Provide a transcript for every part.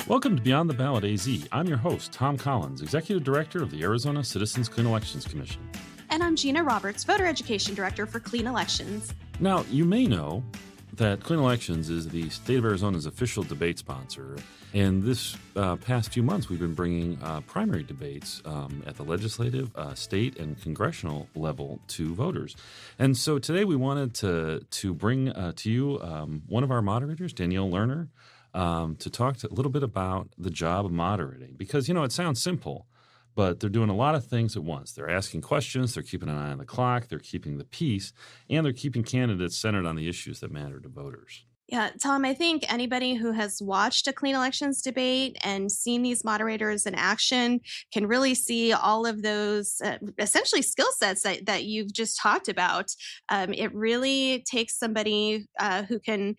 Welcome to Beyond the Ballot AZ. I'm your host, Tom Collins, Executive Director of the Arizona Citizens Clean Elections Commission. And I'm Gina Roberts, Voter Education Director for Clean Elections. Now, you may know that Clean Elections is the state of Arizona's official debate sponsor. And this past few months, we've been bringing primary debates at the legislative, state, and congressional level to voters. And so today we wanted to bring to you one of our moderators, Danielle Lerner, to talk a little bit about the job of moderating. Because, it sounds simple, but they're doing a lot of things at once. They're asking questions, they're keeping an eye on the clock, they're keeping the peace, and they're keeping candidates centered on the issues that matter to voters. Yeah, Tom, I think anybody who has watched a clean elections debate and seen these moderators in action can really see all of those essentially skill sets that you've just talked about. It really takes somebody who can,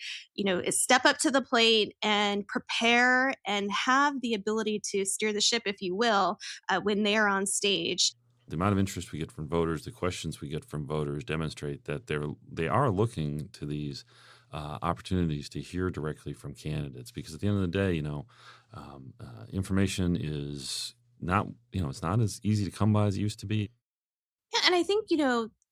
step up to the plate and prepare and have the ability to steer the ship, if you will, when they are on stage. The amount of interest we get from voters, the questions we get from voters demonstrate that they are looking to these opportunities to hear directly from candidates, because at the end of the day, information is not, it's not as easy to come by as it used to be. Yeah, and I think,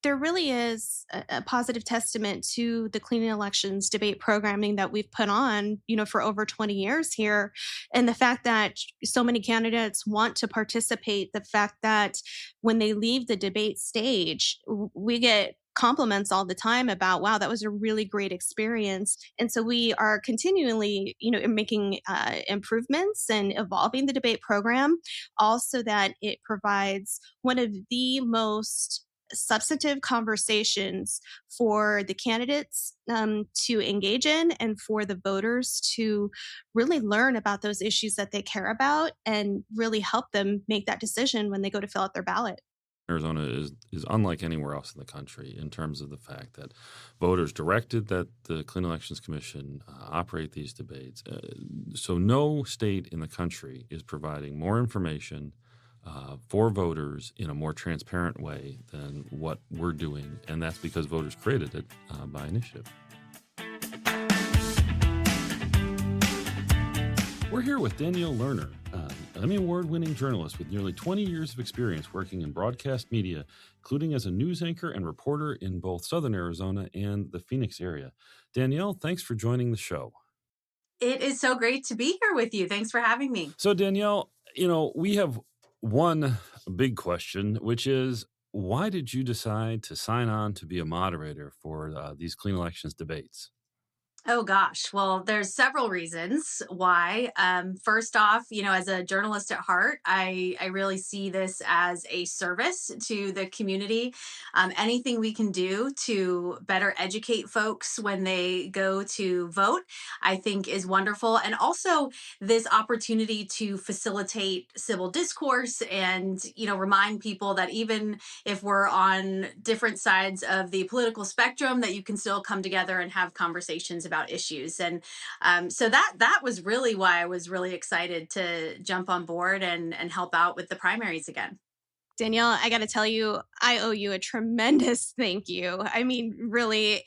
there really is a positive testament to the clean elections debate programming that we've put on, for over 20 years here. And the fact that so many candidates want to participate, the fact that when they leave the debate stage, we get compliments all the time about, wow, that was a really great experience. And so we are continually, making improvements and evolving the debate program, also that it provides one of the most substantive conversations for the candidates to engage in and for the voters to really learn about those issues that they care about and really help them make that decision when they go to fill out their ballot. Arizona is unlike anywhere else in the country in terms of the fact that voters directed that the Clean Elections Commission operate these debates. So no state in the country is providing more information for voters in a more transparent way than what we're doing, and that's because voters created it by initiative. We're here with Danielle Lerner, an Emmy Award-winning journalist with nearly 20 years of experience working in broadcast media, including as a news anchor and reporter in both Southern Arizona and the Phoenix area. Danielle, thanks for joining the show. It is so great to be here with you. Thanks for having me. So, Danielle, we have one big question, which is, why did you decide to sign on to be a moderator for these clean elections debates? Oh gosh. Well, there's several reasons why. First off, as a journalist at heart, I really see this as a service to the community. Anything we can do to better educate folks when they go to vote, I think is wonderful. And also this opportunity to facilitate civil discourse and, remind people that even if we're on different sides of the political spectrum, that you can still come together and have conversations about issues. And so that was really why I was really excited to jump on board and help out with the primaries again. Danielle, I got to tell you, I owe you a tremendous thank you. I mean, really,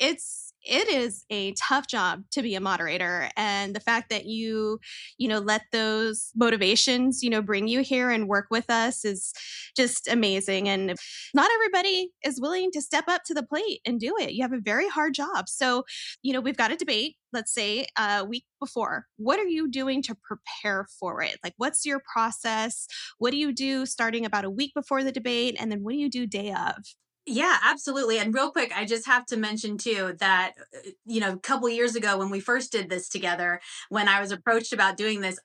it is a tough job to be a moderator. And the fact that you let those motivations, bring you here and work with us is just amazing. And not everybody is willing to step up to the plate and do it. You have a very hard job. So, we've got a debate, let's say a week before. What are you doing to prepare for it? Like, what's your process? What do you do starting about a week before the debate? And then what do you do day of? Yeah, absolutely. And real quick, I just have to mention too that, a couple years ago when we first did this together, when I was approached about doing this,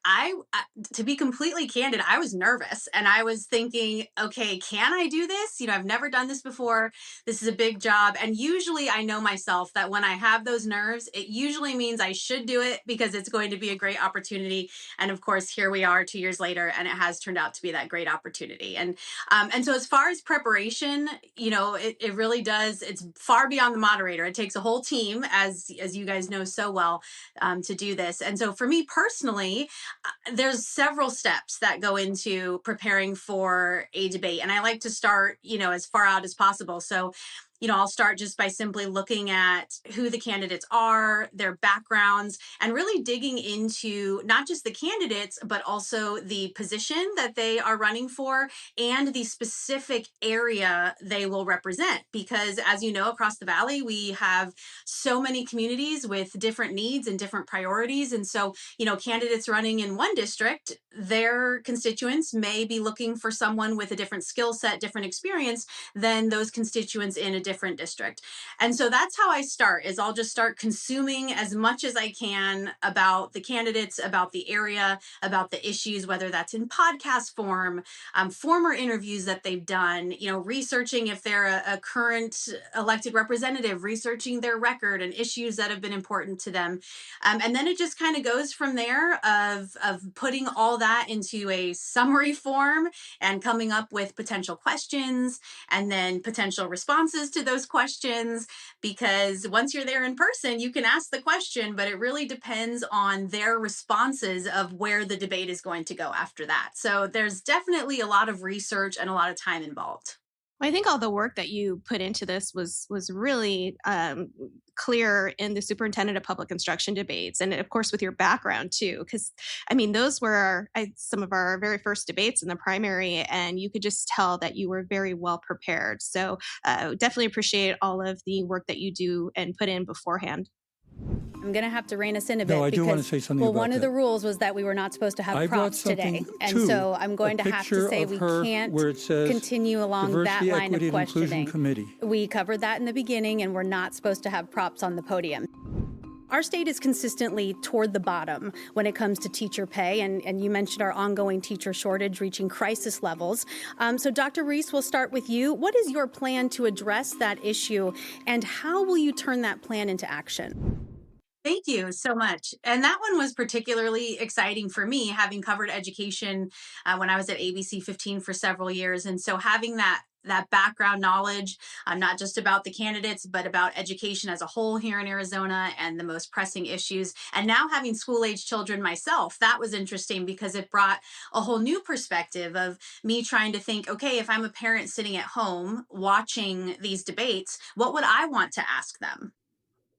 to be completely candid, I was nervous and I was thinking, okay, can I do this? I've never done this before. This is a big job. And usually I know myself that when I have those nerves, it usually means I should do it because it's going to be a great opportunity. And of course, here we are 2 years later, and it has turned out to be that great opportunity. And so as far as preparation, it really does. It's far beyond the moderator. It takes a whole team, as you guys know so well, to do this. And so for me personally, there's several steps that go into preparing for a debate. And I like to start, as far out as possible. So I'll start just by simply looking at who the candidates are, their backgrounds, and really digging into not just the candidates, but also the position that they are running for and the specific area they will represent. Because as you know, across the Valley, we have so many communities with different needs and different priorities. And so, candidates running in one district, their constituents may be looking for someone with a different skill set, different experience than those constituents in a different district. And so that's how I start is I'll just start consuming as much as I can about the candidates, about the area, about the issues, whether that's in podcast form, former interviews that they've done, researching if they're a current elected representative, researching their record and issues that have been important to them. And then it just kind of goes from there of putting all that into a summary form and coming up with potential questions and then potential responses to those questions. Because once you're there in person, you can ask the question, but it really depends on their responses of where the debate is going to go after that. So there's definitely a lot of research and a lot of time involved. I think all the work that you put into this was really clear in the superintendent of public instruction debates, and of course with your background too. Because I mean, those were some of our very first debates in the primary, and you could just tell that you were very well prepared. So definitely appreciate all of the work that you do and put in beforehand. I'm going to have to rein us in a bit. No, I do want to because, say something well, about one of that. the rules was that we were not supposed to have I brought props today. something, And too, so I'm going a to have to picture say of we her can't where it says continue along that Diversity, line of Equity, and Inclusion questioning. Committee. We covered that in the beginning, and we're not supposed to have props on the podium. Our state is consistently toward the bottom when it comes to teacher pay, and you mentioned our ongoing teacher shortage reaching crisis levels. So Dr. Reese, we'll start with you. What is your plan to address that issue, and how will you turn that plan into action? Thank you so much. And that one was particularly exciting for me, having covered education when I was at ABC 15 for several years. And so having that background knowledge, not just about the candidates, but about education as a whole here in Arizona and the most pressing issues. And now having school age children myself, that was interesting because it brought a whole new perspective of me trying to think, okay, if I'm a parent sitting at home watching these debates, what would I want to ask them?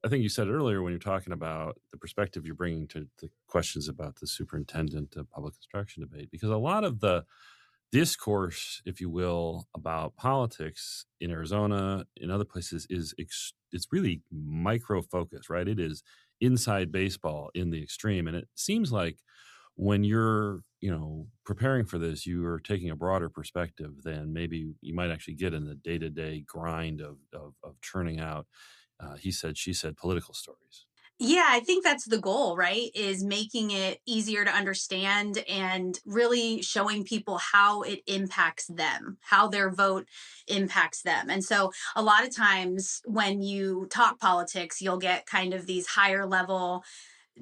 I think you said earlier when you're talking about the perspective you're bringing to the questions about the superintendent of public instruction debate, because a lot of the discourse, if you will, about politics in Arizona, in other places, it's really micro focus, right? It is inside baseball in the extreme, and it seems like when you're preparing for this, you are taking a broader perspective than maybe you might actually get in the day-to-day grind of churning out he said, she said political stories. Yeah, I think that's the goal, right? Is making it easier to understand and really showing people how it impacts them, how their vote impacts them. And so a lot of times when you talk politics, you'll get kind of these higher level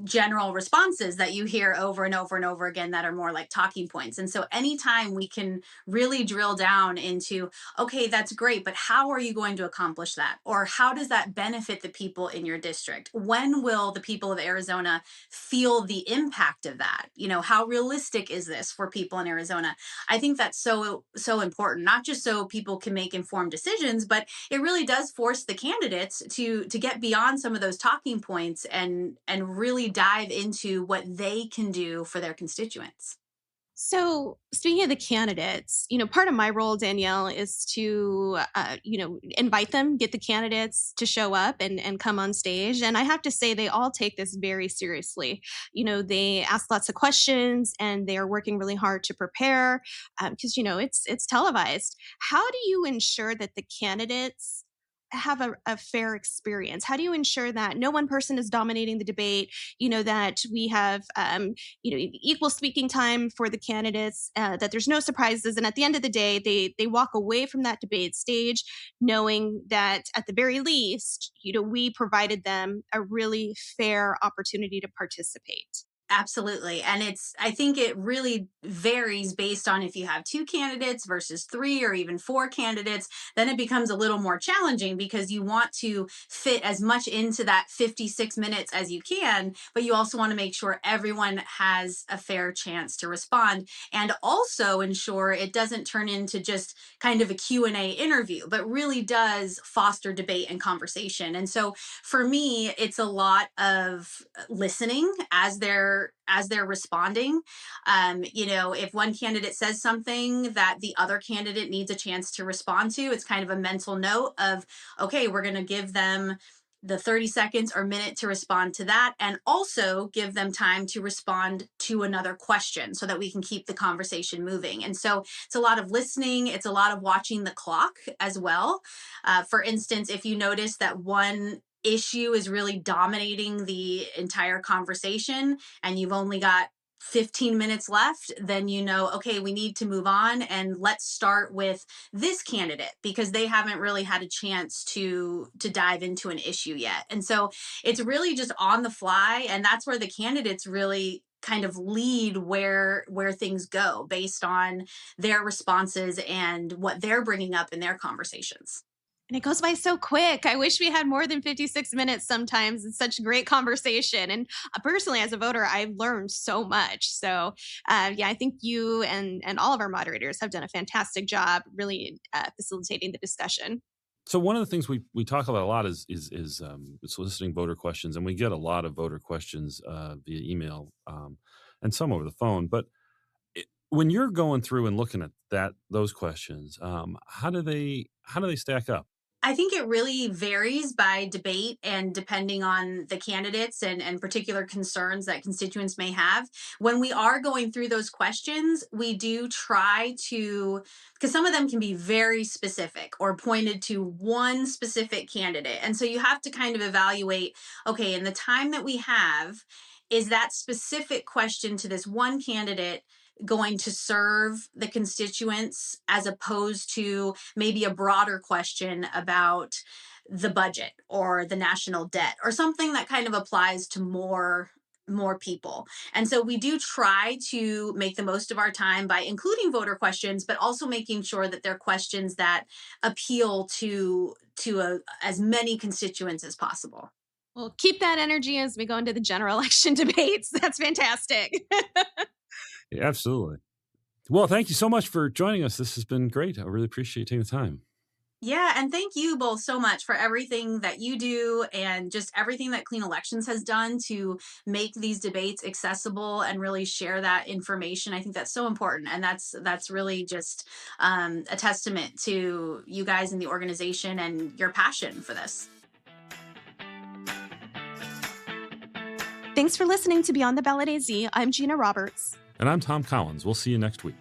general responses that you hear over and over and over again that are more like talking points. And so anytime we can really drill down into, okay, that's great, but how are you going to accomplish that? Or how does that benefit the people in your district? When will the people of Arizona feel the impact of that? How realistic is this for people in Arizona? I think that's so important, not just so people can make informed decisions, but it really does force the candidates to get beyond some of those talking points and really dive into what they can do for their constituents. So, speaking of the candidates, part of my role, Danielle, is to, invite them, get the candidates to show up and come on stage. And I have to say, they all take this very seriously. They ask lots of questions and they are working really hard to prepare because, it's televised. How do you ensure that the candidates have a fair experience? How do you ensure that no one person is dominating the debate? That we have equal speaking time for the candidates, that there's no surprises, and at the end of the day, they walk away from that debate stage knowing that at the very least, we provided them a really fair opportunity to participate. Absolutely. And I think it really varies based on if you have two candidates versus three or even four candidates, then it becomes a little more challenging because you want to fit as much into that 56 minutes as you can, but you also want to make sure everyone has a fair chance to respond and also ensure it doesn't turn into just kind of a Q&A interview, but really does foster debate and conversation. And so for me, it's a lot of listening as they're responding. If one candidate says something that the other candidate needs a chance to respond to, it's kind of a mental note of, okay, we're going to give them the 30 seconds or minute to respond to that, and also give them time to respond to another question so that we can keep the conversation moving. And so it's a lot of listening. It's a lot of watching the clock as well. For instance, if you notice that one issue is really dominating the entire conversation and you've only got 15 minutes left, then okay, we need to move on and let's start with this candidate because they haven't really had a chance to dive into an issue yet. And so it's really just on the fly, and that's where the candidates really kind of lead where things go based on their responses and what they're bringing up in their conversations. And it goes by so quick. I wish we had more than 56 minutes sometimes. It's such a great conversation. And personally, as a voter, I've learned so much. So I think you and all of our moderators have done a fantastic job really facilitating the discussion. So one of the things we talk about a lot is soliciting voter questions, and we get a lot of voter questions via email and some over the phone. But when you're going through and looking at those questions, how do they stack up? I think it really varies by debate and depending on the candidates and particular concerns that constituents may have. When we are going through those questions, we do try to, because some of them can be very specific or pointed to one specific candidate. And so you have to kind of evaluate, okay, in the time that we have, is that specific question to this one candidate going to serve the constituents as opposed to maybe a broader question about the budget or the national debt or something that kind of applies to more people. And so we do try to make the most of our time by including voter questions, but also making sure that they're questions that appeal to as many constituents as possible. Well, keep that energy as we go into the general election debates. That's fantastic. Yeah, absolutely. Well, thank you so much for joining us. This has been great. I really appreciate you taking the time. Yeah, and thank you both so much for everything that you do and just everything that Clean Elections has done to make these debates accessible and really share that information. I think that's so important, and that's really just a testament to you guys and the organization and your passion for this. Thanks for listening to Beyond the Ballot AZ. I'm Gina Roberts. And I'm Tom Collins. We'll see you next week.